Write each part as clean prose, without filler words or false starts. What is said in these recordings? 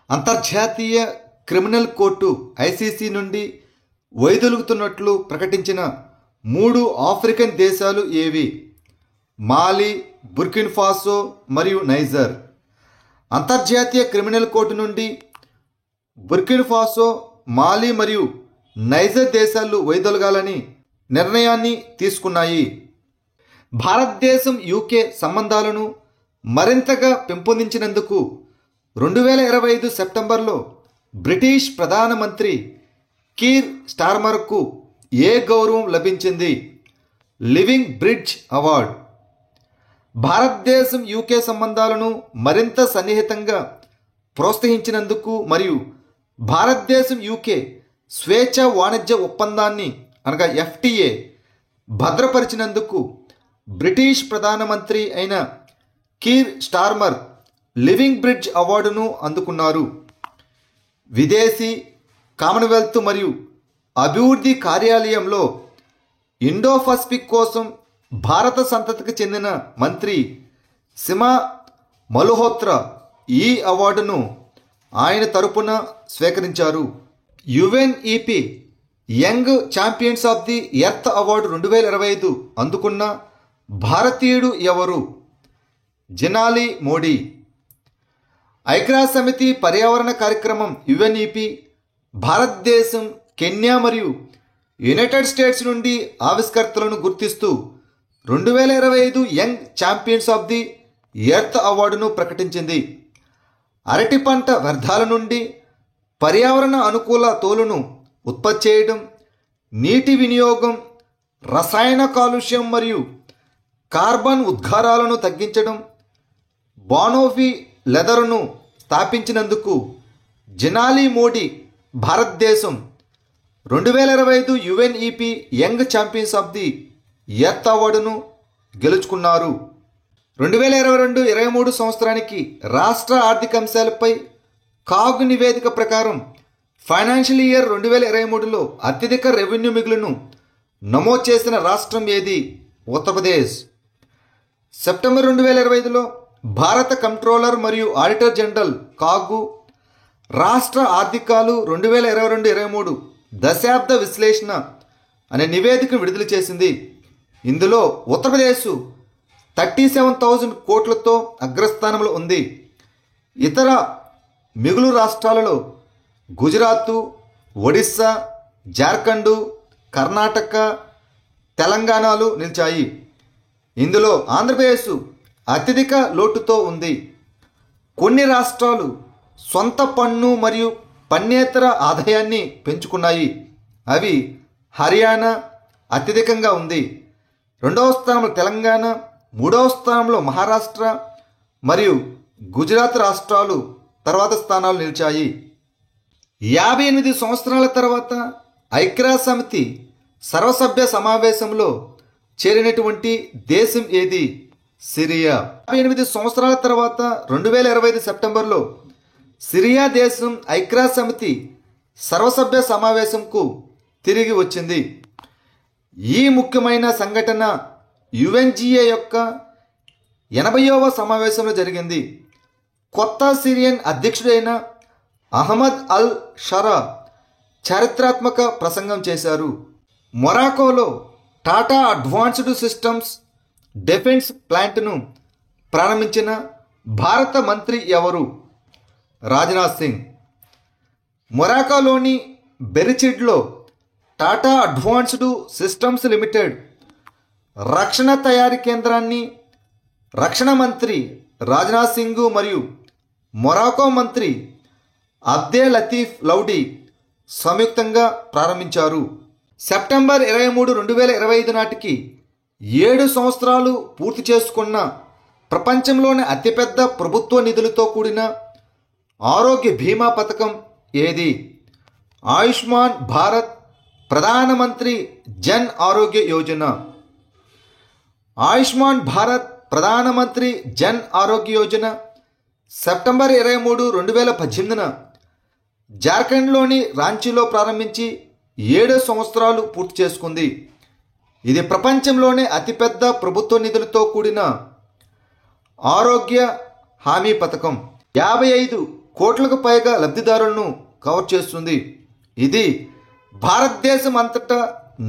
అంతర్జాతీయ criminal court ICC నుండి వైదొలుగుతున్నట్లు ప్రకటించిన 3 ఆఫ్రికన్ దేశాలు ఏవి? మాలి, బుర్కినా ఫాసో మరియు నైజర్. అంతర్జాతీయ క్రిమినల్ కోర్టు నుండి బుర్కినా ఫాసో, మాలి మరియు నైజర్ దేశాలు వైదొలగాలని నిర్ణయాన్ని తీసుకున్నాయి. భారతదేశం యూకే సంబంధాలను మరింతగా పెంపొందించినందుకు 2025 సెప్టెంబర్లో బ్రిటిష్ ప్రధానమంత్రి కీర్ స్టార్మర్కు ఏ గౌరవం లభించింది? Living bridge award. భారతదేశం యూకే సంబంధాలను మరింత సన్నిహితంగా ప్రోత్సహించినందుకు మరియు భారతదేశం యూకే స్వేచ్ఛ వాణిజ్య ఒప్పందాన్ని అనగా FTA భద్రపరిచినందుకు బ్రిటిష్ ప్రధానమంత్రి అయిన కీర్ స్టార్మర్ లివింగ్ బ్రిడ్జ్ అవార్డును అందుకున్నారు. విదేశీ, కామన్వెల్త్ మరియు అభివృద్ధి కార్యాలయంలో ఇండో పసిఫిక్ కోసం భారత సంతతికి చెందిన మంత్రి సిమా మల్హోత్రా ఈ అవార్డును ఆయన తరపున స్వీకరించారు. UNEP young champions of the earth award 2025 అందుకున్న భారతీయుడు ఎవరు? జినాలి మోడీ. ఐక్యరాజ్యసమితి పర్యావరణ కార్యక్రమం UNEP భారతదేశం, కెన్యా మరియు యునైటెడ్ స్టేట్స్ నుండి ఆవిష్కర్తలను గుర్తిస్తూ 2025 young champions of the earth అవార్డును ప్రకటించింది. అరటి పంట వ్యర్థాల నుండి పర్యావరణ అనుకూల తోలును ఉత్పత్తి చేయడం, నీటి వినియోగం, రసాయన కాలుష్యం మరియు కార్బన్ ఉద్గారాలను తగ్గించడం, బానోఫి లెదర్ను స్థాపించినందుకు జినాలి మోడీ భారతదేశం 2025 UNEP young champions of the earth అవార్డును గెలుచుకున్నారు. 2022-23 సంవత్సరానికి రాష్ట్ర ఆర్థిక అంశాలపై కాగ్ నివేదిక ప్రకారం ఫైనాన్షియల్ ఇయర్ 2023లో అత్యధిక రెవెన్యూ మిగులును నమోదు చేసిన రాష్ట్రం ఏది? ఉత్తరప్రదేశ్. సెప్టెంబర్ 2025లో భారత కంట్రోలర్ మరియు ఆడిటర్ జనరల్ కాగు రాష్ట్ర ఆర్థికాలు 2022-23 దశాబ్ద విశ్లేషణ అనే నివేదికను విడుదల చేసింది. ఇందులో ఉత్తరప్రదేశ్ 37,000 కోట్లతో అగ్రస్థానంలో ఉంది. ఇతర మిగులు రాష్ట్రాలలో గుజరాత్, ఒడిస్సా, జార్ఖండ్, కర్ణాటక, తెలంగాణలు నిలిచాయి. ఇందులో ఆంధ్రప్రదేశ్ అత్యధిక లోటుతో ఉంది. కొన్ని రాష్ట్రాలు సొంత పన్ను మరియు పన్నేతర ఆదాయాన్ని పెంచుకున్నాయి. అవి హర్యానా అత్యధికంగా ఉంది, 2వ స్థానంలో తెలంగాణ, 3వ స్థానంలో మహారాష్ట్ర మరియు గుజరాత్ రాష్ట్రాలు తర్వాత స్థానాలు నిలిచాయి. 58 సంవత్సరాల తర్వాత ఐక్యరాజ్యసమితి సర్వసభ్య సమావేశంలో చేరినటువంటి దేశం ఏది? సిరియా. 58 సంవత్సరాల తర్వాత 2025 సెప్టెంబర్లో సిరియా దేశం ఐక్యరాజ్యసమితి సర్వసభ్య సమావేశంకు తిరిగి వచ్చింది. ఈ ముఖ్యమైన సంఘటన UNGA యొక్క 80వ సమావేశంలో జరిగింది. కొత్త సిరియన్ అధ్యక్షుడైన అహ్మద్ అల్ షరా చారిత్రాత్మక ప్రసంగం చేశారు. మొరాకోలో టాటా అడ్వాన్స్డ్ సిస్టమ్స్ డిఫెన్స్ ప్లాంట్ను ప్రారంభించిన భారత మంత్రి ఎవరు? రాజ్నాథ్ సింగ్. మొరాకోలోని బెరిచిడ్లో టాటా అడ్వాన్స్డ్ సిస్టమ్స్ లిమిటెడ్ రక్షణ తయారీ కేంద్రాన్ని రక్షణ మంత్రి రాజ్నాథ్ సింగ్ మరియు మొరాకో మంత్రి అబ్దే లతీఫ్ లౌడీ సంయుక్తంగా ప్రారంభించారు. సెప్టెంబర్ 23, 2025 నాటికి 7 సంవత్సరాలు పూర్తి చేసుకున్న ప్రపంచంలోని అతిపెద్ద ప్రభుత్వ నిధులతో కూడిన ఆరోగ్య బీమా పథకం ఏది? ఆయుష్మాన్ భారత్ ప్రధానమంత్రి జన్ ఆరోగ్య యోజన. ఆయుష్మాన్ భారత్ ప్రధానమంత్రి జన్ ఆరోగ్య యోజన సెప్టెంబర్ 23, 2018న జార్ఖండ్లోని రాంచీలో ప్రారంభించి 7 సంవత్సరాలు పూర్తి చేసుకుంది. ఇది ప్రపంచంలోనే అతిపెద్ద ప్రభుత్వ నిధులతో కూడిన ఆరోగ్య హామీ పథకం. 55 కోట్లకు పైగా లబ్ధిదారులను కవర్ చేస్తుంది. ఇది భారతదేశం అంతటా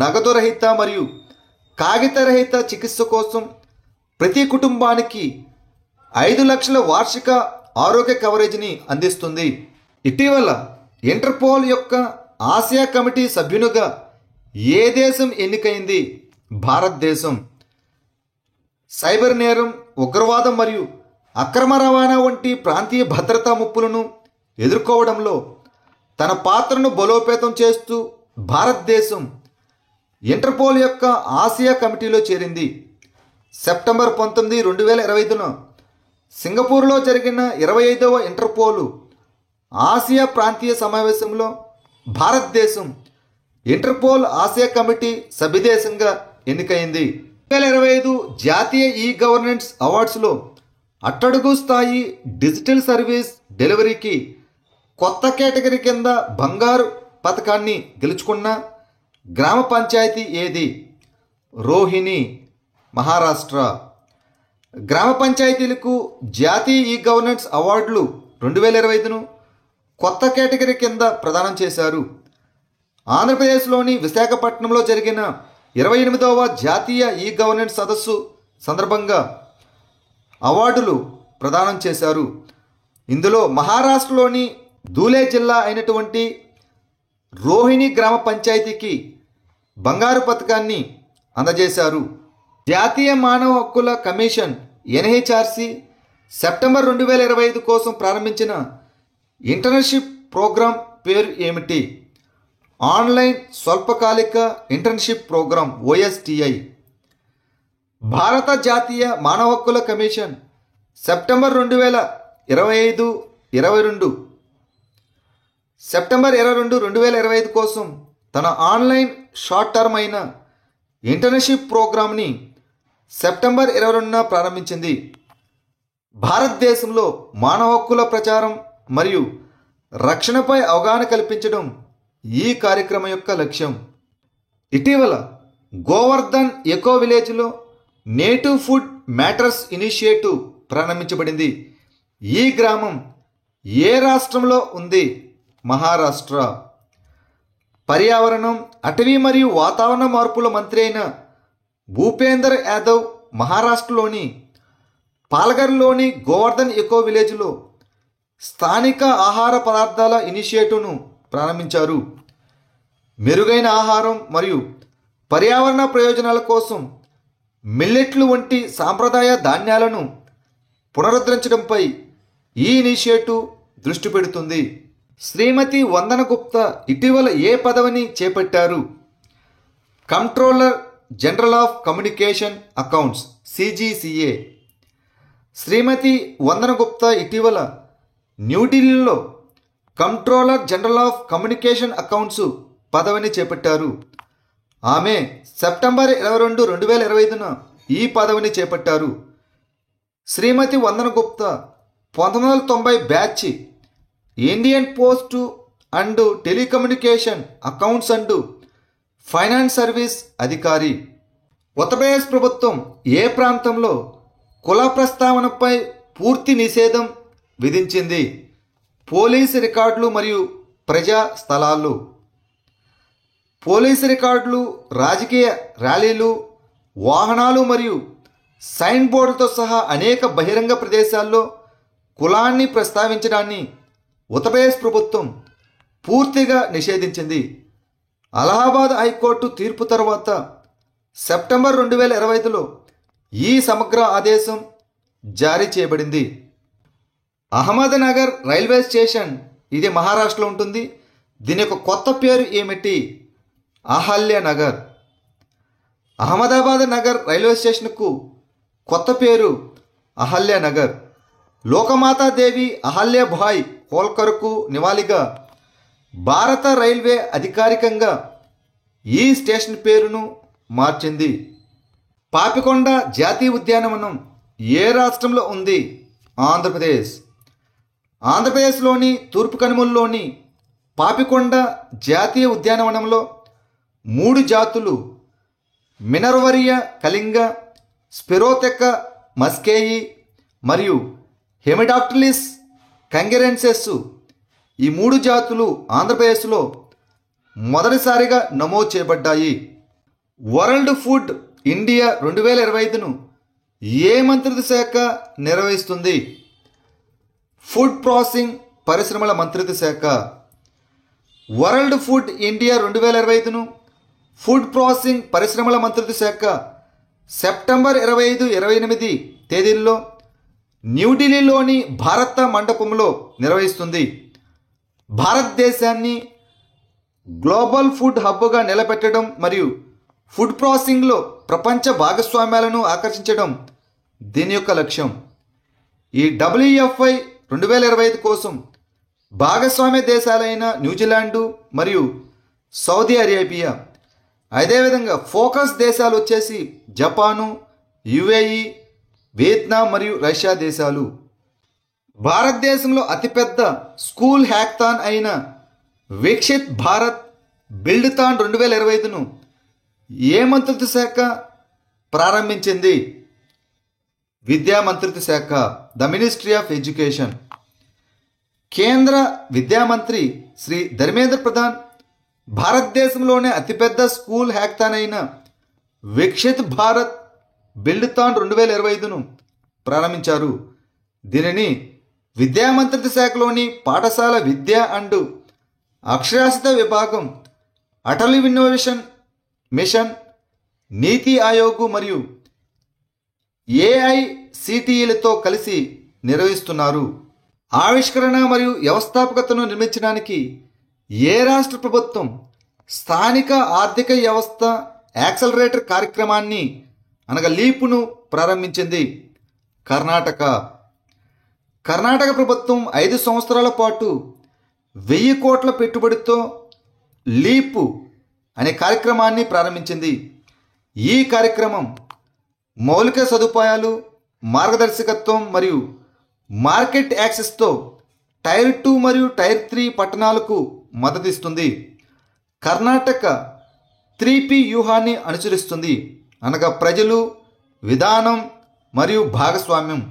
నగదు రహిత మరియు కాగితరహిత చికిత్స కోసం ప్రతి కుటుంబానికి 5 లక్షల వార్షిక ఆరోగ్య కవరేజీని అందిస్తుంది. ఇటీవల ఇంటర్పోల్ యొక్క ఆసియా కమిటీ సభ్యునిగా ఏ దేశం ఎన్నికైంది? భారతదేశం. సైబర్ నేరం, ఉగ్రవాదం మరియు అక్రమ రవాణా వంటి ప్రాంతీయ భద్రతా ముప్పులను ఎదుర్కోవడంలో తన పాత్రను బలోపేతం చేస్తూ భారతదేశం ఇంటర్పోల్ యొక్క ఆసియా కమిటీలో చేరింది. సెప్టెంబర్ 19, 2025న సింగపూర్లో జరిగిన 25వ ఇంటర్పోల్ ఆసియా ప్రాంతీయ సమావేశంలో భారతదేశం ఇంటర్పోల్ ఆసియా కమిటీ సభ్యదేశంగా ఎన్నికైంది. 2025 జాతీయ ఈ గవర్నెన్స్ అవార్డ్స్లో అట్టడుగు స్థాయి డిజిటల్ సర్వీస్ డెలివరీకి కొత్త కేటగిరీ కింద బంగారు పథకాన్ని గెలుచుకున్న గ్రామ పంచాయతీ ఏది? రోహిణి, మహారాష్ట్ర. గ్రామ పంచాయతీలకు జాతీయ ఈ గవర్నెన్స్ అవార్డులు 2025ను కొత్త కేటగిరీ కింద ప్రదానం చేశారు. ఆంధ్రప్రదేశ్లోని విశాఖపట్నంలో జరిగిన 28వ జాతీయ ఈ గవర్నెన్స్ సదస్సు సందర్భంగా అవార్డులు ప్రదానం చేశారు. ఇందులో మహారాష్ట్రలోని ధూలే జిల్లా అయినటువంటి రోహిణి గ్రామ పంచాయతీకి బంగారు పథకాన్ని అందజేశారు. జాతీయ మానవ హక్కుల కమిషన్ ఎన్హెచ్ఆర్సి సెప్టెంబర్ 2025 కోసం ప్రారంభించిన ఇంటర్న్షిప్ ప్రోగ్రాం పేరు ఏమిటి? ఆన్లైన్ స్వల్పకాలిక ఇంటర్న్షిప్ ప్రోగ్రాం OSTI. భారత జాతీయ మానవ హక్కుల కమిషన్ సెప్టెంబర్ 2022 సెప్టెంబర్ 22, 2025 కోసం తన ఆన్లైన్ షార్ట్ టర్మ్ అయిన ఇంటర్న్షిప్ ప్రోగ్రామ్ని సెప్టెంబర్ 22న ప్రారంభించింది. భారతదేశంలో మానవ హక్కుల ప్రచారం మరియు రక్షణపై అవగాహన కల్పించడం ఈ కార్యక్రమం యొక్క లక్ష్యం. ఇటీవల గోవర్ధన్ ఎకో విలేజ్లో నేటివ్ ఫుడ్ మ్యాటర్స్ ఇనిషియేటివ్ ప్రారంభించబడింది. ఈ గ్రామం ఏ రాష్ట్రంలో ఉంది? మహారాష్ట్ర. పర్యావరణం, అటవీ మరియు వాతావరణ మార్పుల మంత్రి అయిన భూపేందర్ యాదవ్ మహారాష్ట్రలోని పాల్ఘర్లోని గోవర్ధన్ ఎకో విలేజ్లో స్థానిక ఆహార పదార్థాల ఇనిషియేటివ్ను ప్రారంభించారు. మెరుగైన ఆహారం మరియు పర్యావరణ ప్రయోజనాల కోసం మిల్లెట్లు వంటి సాంప్రదాయ ధాన్యాలను పునరుద్ధరించడంపై ఈ ఇనిషియేటివ్ దృష్టి పెడుతుంది. శ్రీమతి వందన గుప్తా ఇటీవల ఏ పదవిని చేపట్టారు? Controller general of communication accounts CGCA. Shrimati Vandana Gupta ఇటీవల న్యూఢిల్లీలో controller general of communication accounts పదవిని చేపట్టారు. ఆమె సెప్టెంబర్ 22, 2025న ఈ పదవిని చేపట్టారు. Shrimati Vandana Gupta 1990 batch Indian post and telecommunication accounts and finance service అధికారి. ఉత్తరప్రదేశ్ ప్రభుత్వం ఏ ప్రాంతంలో కుల ప్రస్తావనపై పూర్తి నిషేధం విధించింది? పోలీసు రికార్డులు మరియు ప్రజా స్థలాలు. పోలీసు రికార్డులు, రాజకీయ ర్యాలీలు, వాహనాలు మరియు సైన్ బోర్డులతో సహా అనేక బహిరంగ ప్రదేశాల్లో కులాన్ని ప్రస్తావించడాన్ని ఉత్తరప్రదేశ్ ప్రభుత్వం పూర్తిగా నిషేధించింది. అలహాబాద్ హైకోర్టు తీర్పు తర్వాత సెప్టెంబర్ 2025లో ఈ సమగ్ర ఆదేశం జారీ చేయబడింది. అహ్మద్నగర్ రైల్వే స్టేషన్ ఇది మహారాష్ట్రలో ఉంటుంది. దీని యొక్క కొత్త పేరు ఏమిటి? అహల్యనగర్. అహ్మదాబాద్ నగర్ రైల్వే స్టేషన్కు కొత్త పేరు అహల్యనగర్. లోకమాతాదేవి అహల్యభాయ్ హోల్కర్కు నివాళిగా భారత రైల్వే అధికారికంగా ఈ స్టేషన్ పేరును మార్చింది. పాపికొండ జాతీయ ఉద్యానవనం ఏ రాష్ట్రంలో ఉంది? ఆంధ్రప్రదేశ్. ఆంధ్రప్రదేశ్లోని తూర్పు కనుమల్లోని పాపికొండ జాతీయ ఉద్యానవనంలో 3 జాతులు మినర్వరియా కళింగ, స్పిరోథెకా మస్కేయి మరియు హెమిడాక్టిలిస్ కంగెరెన్సెస్ ఈ 3 జాతులు ఆంధ్రప్రదేశ్లో మొదటిసారిగా నమోదు చేయబడ్డాయి. వరల్డ్ ఫుడ్ ఇండియా 2025ను ఏ మంత్రిత్వ శాఖ నిర్వహిస్తుంది? ఫుడ్ ప్రాసెసింగ్ పరిశ్రమల మంత్రిత్వ శాఖ. వరల్డ్ ఫుడ్ ఇండియా 2025ను ఫుడ్ ప్రాసెసింగ్ పరిశ్రమల మంత్రిత్వ శాఖ సెప్టెంబర్ 25, 28 తేదీల్లో న్యూఢిల్లీలోని భారత మండపంలో నిర్వహిస్తుంది. భారతదేశాన్ని గ్లోబల్ ఫుడ్ హబ్గా నిలబెట్టడం మరియు ఫుడ్ ప్రాసెసింగ్లో ప్రపంచ భాగస్వామ్యాలను ఆకర్షించడం దీని యొక్క లక్ష్యం. ఈ WFI 2025 కోసం భాగస్వామ్య దేశాలైన న్యూజిలాండు మరియు సౌదీ అరేబియా, అదేవిధంగా ఫోకస్ దేశాలు వచ్చేసి జపాను, UAE, వియత్నాం మరియు రష్యా దేశాలు. భారతదేశంలో అతిపెద్ద స్కూల్ హ్యాకథాన్ అయిన వికసిత్ భారత్ బిల్డ్థాన్ 2025ను ఏ మంత్రిత్వ శాఖ ప్రారంభించింది? విద్యా మంత్రిత్వ శాఖ, ద మినిస్ట్రీ ఆఫ్ ఎడ్యుకేషన్. కేంద్ర విద్యామంత్రి శ్రీ ధర్మేంద్ర ప్రధాన్ భారతదేశంలోనే అతిపెద్ద స్కూల్ హ్యాకథాన్ అయిన వికసిత్ భారత్ బిల్డ్థాన్ 2025ను ప్రారంభించారు. దీనిని విద్యా మంత్రిత్వ శాఖలోని పాఠశాల విద్య అండ్ అక్షరాస్యత విభాగం, అటల్ ఇన్నోవేషన్ మిషన్, నీతి ఆయోగ్ మరియు AICTEలతో కలిసి నిర్వహిస్తున్నారు. ఆవిష్కరణ మరియు వ్యవస్థాపకతను నిర్మించడానికి ఏ రాష్ట్ర ప్రభుత్వం స్థానిక ఆర్థిక వ్యవస్థ యాక్సలరేటర్ కార్యక్రమాన్ని అనగా లీప్ను ప్రారంభించింది? కర్ణాటక. కర్ణాటక ప్రభుత్వం 5 సంవత్సరాల పాటు 1000 కోట్ల పెట్టుబడితో లీప్ అనే కార్యక్రమాన్ని ప్రారంభించింది. ఈ కార్యక్రమం మౌలిక సదుపాయాలు, మార్గదర్శకత్వం మరియు మార్కెట్ యాక్సెస్తో టైర్ 2 మరియు టైర్ 3 పట్టణాలకు మద్దతిస్తుంది. కర్ణాటక 3P వ్యూహాన్ని అనుసరిస్తుంది, అనగా ప్రజలు, విధానం మరియు భాగస్వామ్యం.